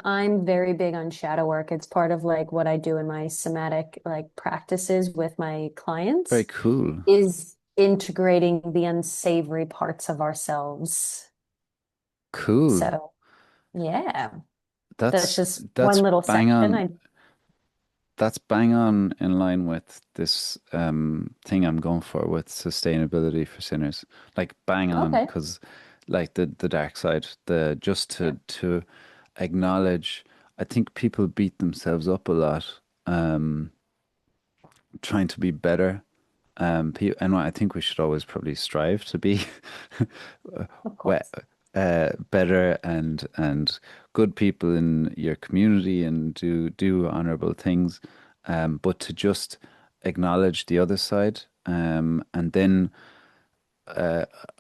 I'm very big on shadow work. It's part of like what I do in my somatic like practices with my Very clients cool. is integrating the unsavory parts of ourselves. Cool. So, yeah, that's That's just that's one little bang section. on. I That's bang on in line with this thing I'm going for with sustainability for sinners. Like bang on, okay. because like the dark side, the just Yeah, to acknowledge. I think people beat themselves up a lot, um, trying to be better. Pe and I think we should always probably strive to be of we- course. better and good people in your community and do honorable things, but to just acknowledge the other side, and then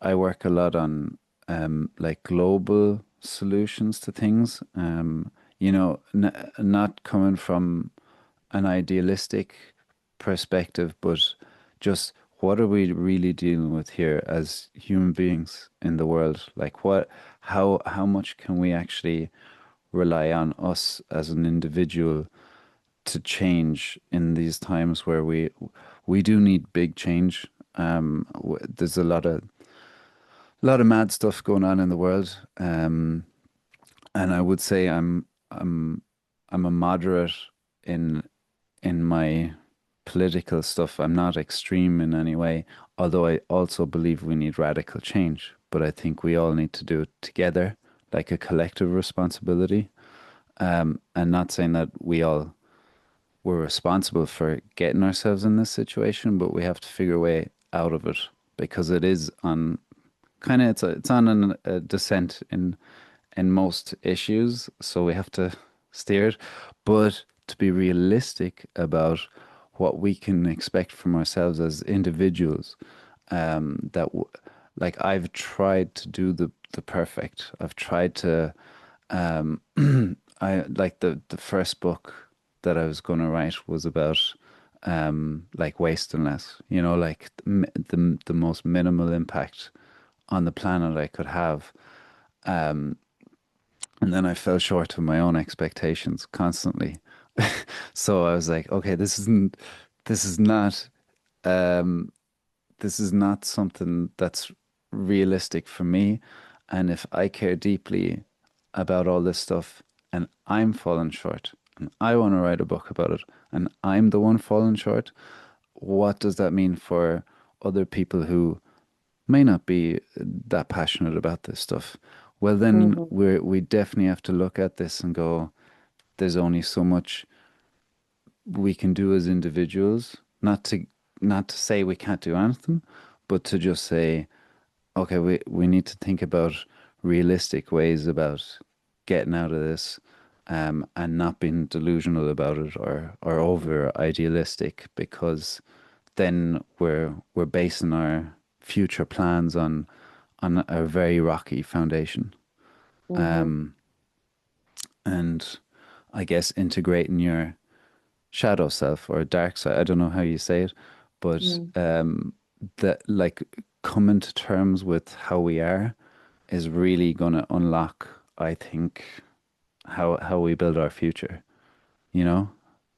I work a lot on like global solutions to things, n not coming from an idealistic perspective, but just what are we really dealing with here as human beings in the world? Like how much can we actually rely on us as an individual to change in these times where we do need big change. There's a lot of mad stuff going on in the world, and I would say I'm a moderate in in my political stuff. I'm not extreme in any way, although I also believe we need radical change. But I think we all need to do it together, like a collective responsibility. And not saying that we all were responsible for getting ourselves in this situation, but we have to figure a way out of it because it is on kind of it's on a descent in most issues, so we have to steer it. But to be realistic about what we can expect from ourselves as individuals, that like I've tried to do the perfect. I've tried to I like the first book that I was going to write was about like wasting less, like the most minimal impact on the planet I could have. And then I fell short of my own expectations constantly. So I was like, okay, this is not um this is not something that's realistic for me. And if I care deeply about all this stuff and I'm falling short and I want to write a book about it and I'm the one falling short, what does that mean for other people who may not be that passionate about this stuff? Well, then Hmm. we definitely have to look at this and go, there's only so much we can do as individuals, not to say we can't do anything, but to just say, okay, we need to think about realistic ways about getting out of this, and not being delusional about it or over idealistic, because then we're basing our future plans on a very rocky foundation. Hmm. Um, and I guess integrating your shadow self or dark side, I don't know how you say it, but that like coming to terms with how we are is really going to unlock, I think, how we build our future, you know?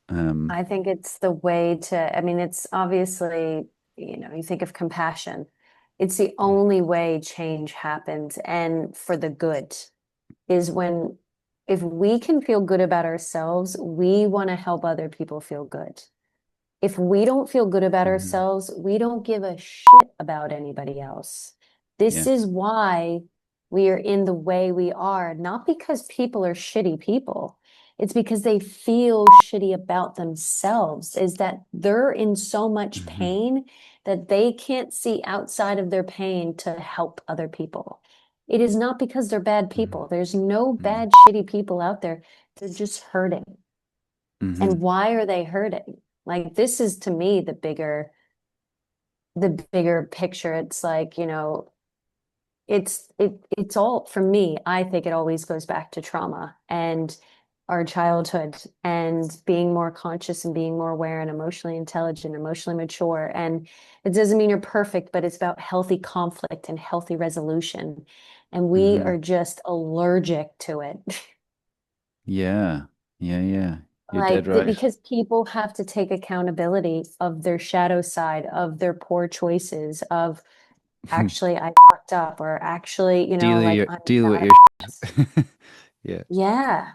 Um, I think it's the way to, I mean, it's obviously, you think of compassion. It's the yeah. only way change happens and for the good is when, if we can feel good about ourselves, we want to help other people feel good. If we don't feel good about Hmm. ourselves, we don't give a shit about anybody else. This Yeah. is why we are in the way we are, not because people are shitty people. It's because they feel shitty about themselves, is that they're in so much Hmm. pain that they can't see outside of their pain to help other people. It is not because they're bad people. There's no Hmm. bad, shitty people out there. They're just hurting. Hmm. And why are they hurting? Like this is to me the bigger picture. It's like, it's all for me. I think it always goes back to trauma and our childhood and being more conscious and being more aware and emotionally intelligent, emotionally mature. And it doesn't mean you're perfect, but it's about healthy conflict and healthy resolution. And we Hmm. are just allergic to it. Yeah. Yeah, yeah. You're dead right. Because people have to take accountability of their shadow side, of their poor choices, of actually I fucked up, or actually, like I'm Deal with not a your mess. shit. Yeah. Yeah.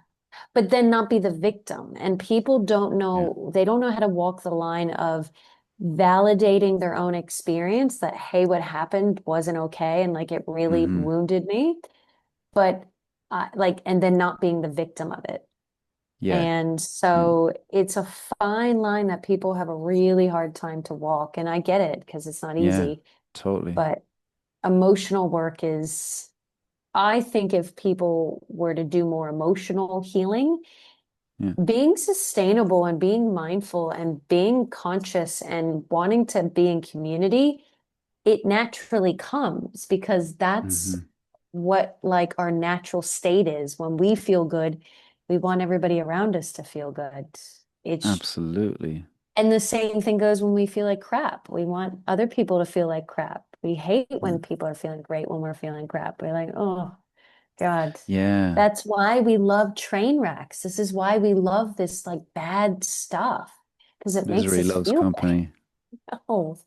But then not be the victim. And people Yeah. they don't know how to walk the line of validating their own experience that, hey, what happened wasn't okay. And like it really Hmm. wounded me. But and then not being the victim of it. Yeah. And Yeah. so it's a fine line that people have a really hard time to walk. And I get it because it's not Yeah. easy. Totally. But emotional work is, I think if people were to do more emotional healing, Yeah. being sustainable and being mindful and being conscious and wanting to be in community, it naturally comes because that's Hmm. what like our natural state is. When we feel good, we want everybody around us to feel good. It's Absolutely. And the same thing goes when we feel like crap. We want other people to feel like crap. We hate Yeah. when people are feeling great when we're feeling crap. We're like, oh God. Yeah. That's why we love train wrecks. This is why we love this like bad stuff because it makes Misery us loves feel company. bad. Oh.